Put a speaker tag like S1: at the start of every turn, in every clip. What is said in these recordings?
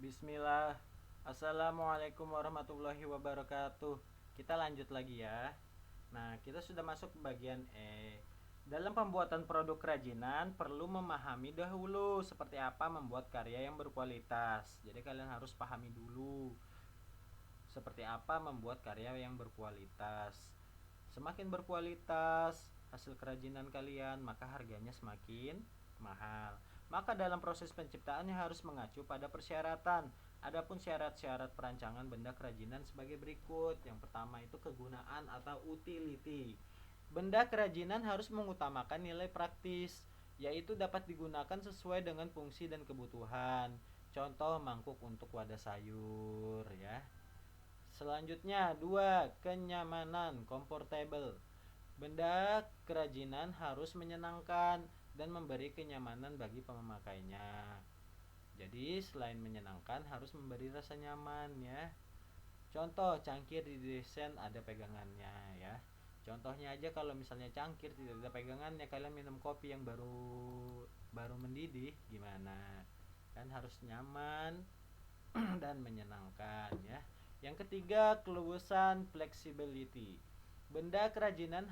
S1: Bismillah. Assalamualaikum warahmatullahi wabarakatuh. Kita lanjut lagi ya. Nah, kita sudah masuk ke bagian E. Dalam pembuatan produk kerajinan perlu memahami dahulu seperti apa membuat karya yang berkualitas. Jadi kalian harus pahami dulu seperti apa membuat karya yang berkualitas. Semakin berkualitas hasil kerajinan kalian, maka harganya semakin mahal. Maka dalam proses penciptaannya harus mengacu pada persyaratan. Adapun syarat-syarat perancangan benda kerajinan sebagai berikut. Yang pertama itu kegunaan atau utility. Benda kerajinan harus mengutamakan nilai praktis, yaitu dapat digunakan sesuai dengan fungsi dan kebutuhan. Contoh mangkuk untuk wadah sayur ya. Selanjutnya 2. Kenyamanan, comfortable. Benda kerajinan harus menyenangkan dan memberi kenyamanan bagi pemakainya. Jadi selain menyenangkan harus memberi rasa nyaman ya. Contoh cangkir didesain ada pegangannya ya. Contohnya aja kalau misalnya cangkir tidak ada pegangannya, kalian minum kopi yang baru mendidih gimana? Kan harus nyaman dan menyenangkan ya. Yang ketiga, keluasan, flexibility. Benda kerajinan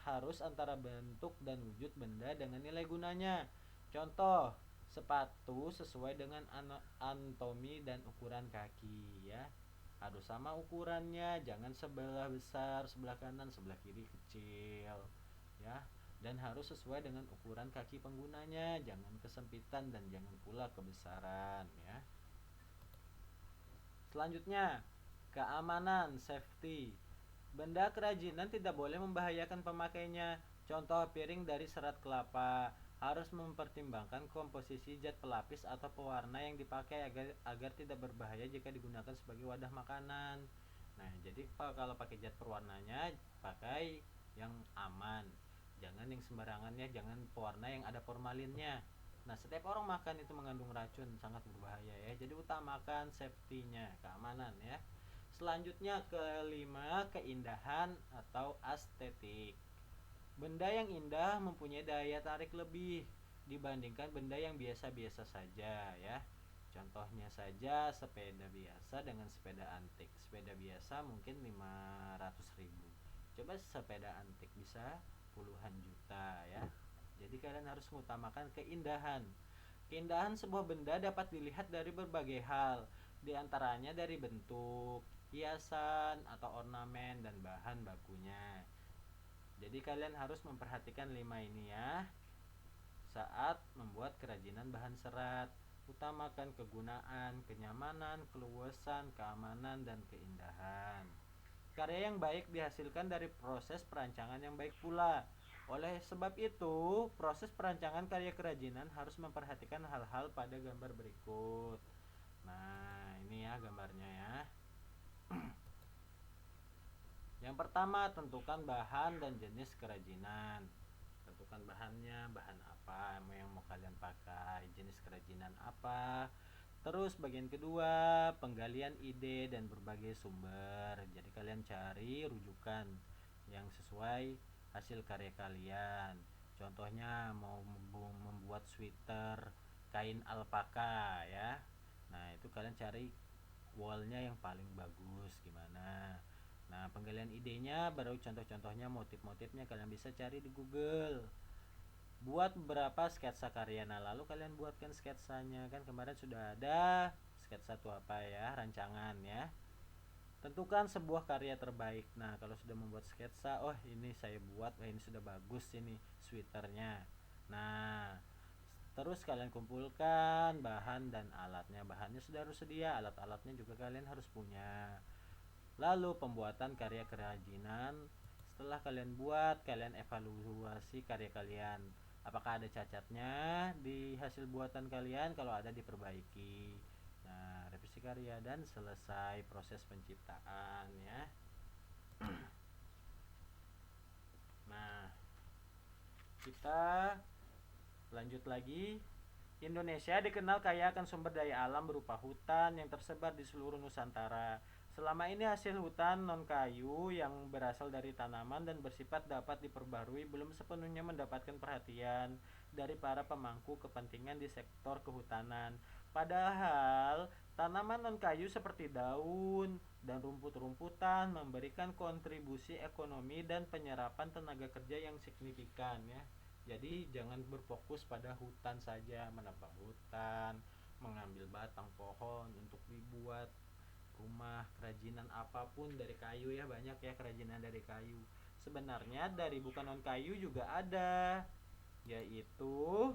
S1: harus antara bentuk dan wujud benda dengan nilai gunanya. Contoh, sepatu sesuai dengan anatomi dan ukuran kaki ya. Harus sama ukurannya, jangan sebelah besar, sebelah kanan, sebelah kiri kecil ya. Dan harus sesuai dengan ukuran kaki penggunanya, jangan kesempitan dan jangan pula kebesaran ya. Selanjutnya, keamanan, safety. Benda kerajinan tidak boleh membahayakan pemakainya. Contoh piring dari serat kelapa harus mempertimbangkan komposisi zat pelapis atau pewarna yang dipakai agar tidak berbahaya jika digunakan sebagai wadah makanan. Nah, jadi kalau pakai zat pewarnanya pakai yang aman. Jangan yang sembarangan ya, jangan pewarna yang ada formalinnya. Nah, setiap orang makan itu mengandung racun, sangat berbahaya ya. Jadi utamakan safety-nya, keamanan ya. Selanjutnya kelima, keindahan atau estetik. Benda yang indah mempunyai daya tarik lebih dibandingkan benda yang biasa-biasa saja ya. Contohnya saja sepeda biasa dengan sepeda antik. Sepeda biasa mungkin 500.000. Coba sepeda antik bisa puluhan juta ya. Jadi kalian harus mengutamakan keindahan. Keindahan sebuah benda dapat dilihat dari berbagai hal, di antaranya dari bentuk, hiasan atau ornamen dan bahan bakunya. Jadi kalian harus memperhatikan 5 ini ya saat membuat kerajinan bahan serat. Utamakan kegunaan, kenyamanan, keluasan, keamanan, dan keindahan. Karya yang baik dihasilkan dari proses perancangan yang baik pula. Oleh sebab itu, proses perancangan karya kerajinan harus memperhatikan hal-hal pada gambar berikut. Nah, ini ya gambarnya ya. Yang pertama, tentukan bahan dan jenis kerajinan. Tentukan bahannya, bahan apa yang mau kalian pakai, jenis kerajinan apa. Terus bagian kedua, penggalian ide dan berbagai sumber. Jadi kalian cari rujukan yang sesuai hasil karya kalian. Contohnya mau membuat sweater kain alpaka ya. Nah, itu kalian cari wallnya yang paling bagus gimana. Nah, penggalian idenya baru contoh-contohnya, motif-motifnya kalian bisa cari di Google. Buat beberapa sketsa karya. Nah, lalu kalian buatkan sketsanya. Kan kemarin sudah ada sketsa itu apa ya, rancangan ya. Tentukan sebuah karya terbaik. Nah, kalau sudah membuat sketsa, oh ini saya buat, ini sudah bagus ini sweaternya. Nah, terus kalian kumpulkan bahan dan alatnya. Bahannya sudah harus sedia, alat-alatnya juga kalian harus punya. Lalu pembuatan karya kerajinan. Setelah kalian buat, kalian evaluasi karya kalian. Apakah ada cacatnya di hasil buatan kalian? Kalau ada, diperbaiki. Nah, revisi karya dan selesai proses penciptaan ya. Nah, kita lanjut lagi. Indonesia dikenal kaya akan sumber daya alam berupa hutan yang tersebar di seluruh Nusantara. Selama ini hasil hutan non-kayu yang berasal dari tanaman dan bersifat dapat diperbarui belum sepenuhnya mendapatkan perhatian dari para pemangku kepentingan di sektor kehutanan. Padahal Tanaman non-kayu seperti daun dan rumput-rumputan memberikan kontribusi ekonomi dan penyerapan tenaga kerja yang signifikan ya. Jadi jangan berfokus pada hutan saja, menebang hutan, mengambil batang pohon untuk dibuat rumah, kerajinan apapun dari kayu ya, banyak ya kerajinan dari kayu. Sebenarnya dari bukan non-kayu juga ada, yaitu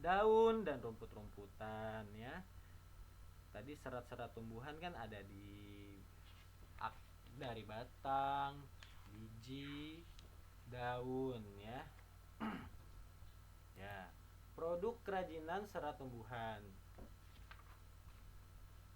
S1: daun dan rumput-rumputan ya. Tadi serat-serat tumbuhan kan ada dari batang, biji, daun ya. Ya, produk kerajinan serat tumbuhan.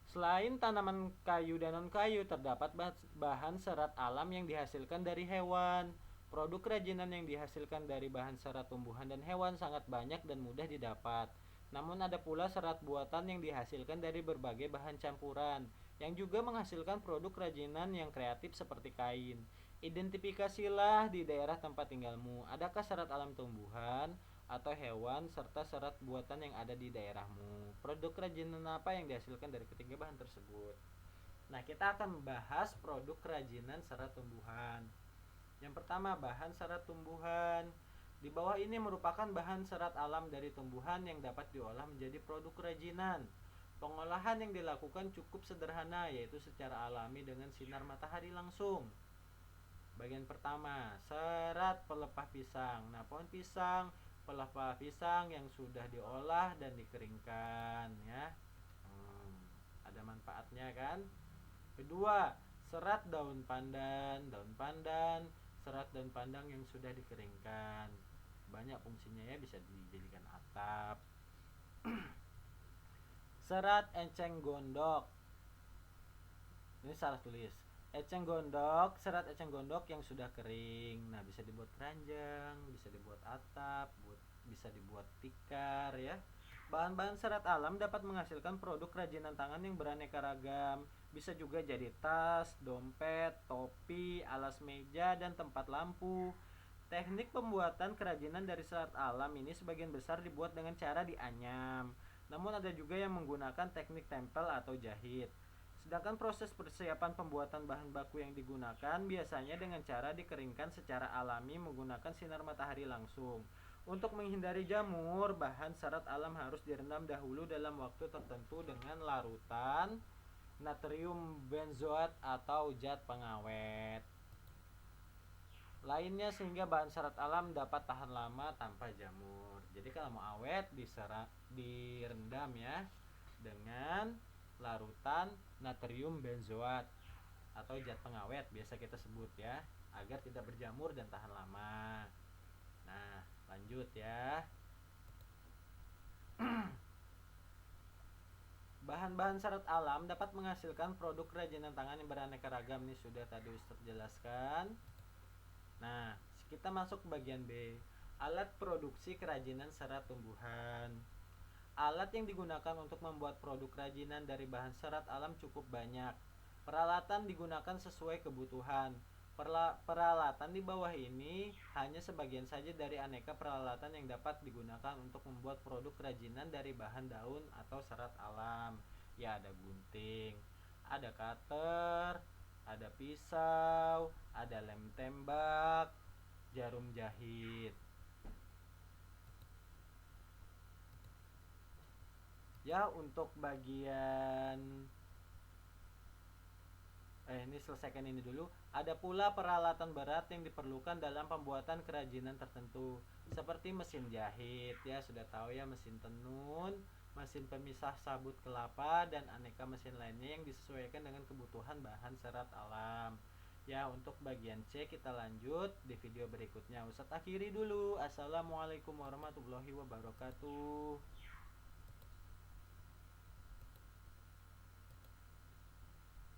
S1: Selain tanaman kayu dan non-kayu, terdapat bahan serat alam yang dihasilkan dari hewan. Produk kerajinan yang dihasilkan dari bahan serat tumbuhan dan hewan sangat banyak dan mudah didapat. Namun ada pula serat buatan yang dihasilkan dari berbagai bahan campuran, yang juga menghasilkan produk kerajinan yang kreatif seperti kain. Identifikasilah di daerah tempat tinggalmu, adakah serat alam tumbuhan atau hewan serta serat buatan yang ada di daerahmu. Produk kerajinan apa yang dihasilkan dari ketiga bahan tersebut? Nah, kita akan membahas produk kerajinan serat tumbuhan. Yang pertama, bahan serat tumbuhan. Di bawah ini merupakan bahan serat alam dari tumbuhan yang dapat diolah menjadi produk kerajinan. Pengolahan yang dilakukan cukup sederhana, yaitu secara alami dengan sinar matahari langsung. Bagian pertama, serat pelepah pisang. Nah, pohon pisang, pelepah pisang yang sudah diolah dan dikeringkan ya. Ada manfaatnya kan? Kedua, serat daun pandan. Daun pandan, serat daun pandan yang sudah dikeringkan. Banyak fungsinya ya, bisa dijadikan atap. Serat enceng gondok. Ini salah tulis. Eceng gondok, serat eceng gondok yang sudah kering. Nah, bisa dibuat keranjang, bisa dibuat atap, bisa dibuat tikar ya. Bahan-bahan serat alam dapat menghasilkan produk kerajinan tangan yang beraneka ragam. Bisa juga jadi tas, dompet, topi, alas meja, dan tempat lampu. Teknik pembuatan kerajinan dari serat alam ini sebagian besar dibuat dengan cara dianyam. Namun ada juga yang menggunakan teknik tempel atau jahit. Sedangkan proses persiapan pembuatan bahan baku yang digunakan biasanya dengan cara dikeringkan secara alami menggunakan sinar matahari langsung. Untuk menghindari jamur, bahan serat alam harus direndam dahulu dalam waktu tertentu dengan larutan natrium benzoat atau zat pengawet lainnya sehingga bahan serat alam dapat tahan lama tanpa jamur. Jadi kalau mau awet direndam ya dengan larutan natrium benzoat atau zat pengawet biasa kita sebut ya, agar tidak berjamur dan tahan lama. Nah, lanjut ya. Bahan-bahan serat alam dapat menghasilkan produk kerajinan tangan yang beraneka ragam. Nih sudah tadi Ustaz jelaskan. Nah, kita masuk ke bagian B. Alat produksi kerajinan serat tumbuhan. Alat yang digunakan untuk membuat produk kerajinan dari bahan serat alam cukup banyak. Peralatan digunakan sesuai kebutuhan. Peralatan di bawah ini hanya sebagian saja dari aneka peralatan yang dapat digunakan untuk membuat produk kerajinan dari bahan daun atau serat alam. Ya, ada gunting, ada cutter, ada pisau, ada lem tembak, jarum jahit. Ya, untuk bagian ini selesaikan ini dulu. Ada pula peralatan berat yang diperlukan dalam pembuatan kerajinan tertentu, seperti mesin jahit, ya sudah tahu ya, mesin tenun, mesin pemisah sabut kelapa, dan aneka mesin lainnya yang disesuaikan dengan kebutuhan bahan serat alam. Ya, untuk bagian C kita lanjut di video berikutnya. Ustaz akhiri dulu. Assalamualaikum warahmatullahi wabarakatuh.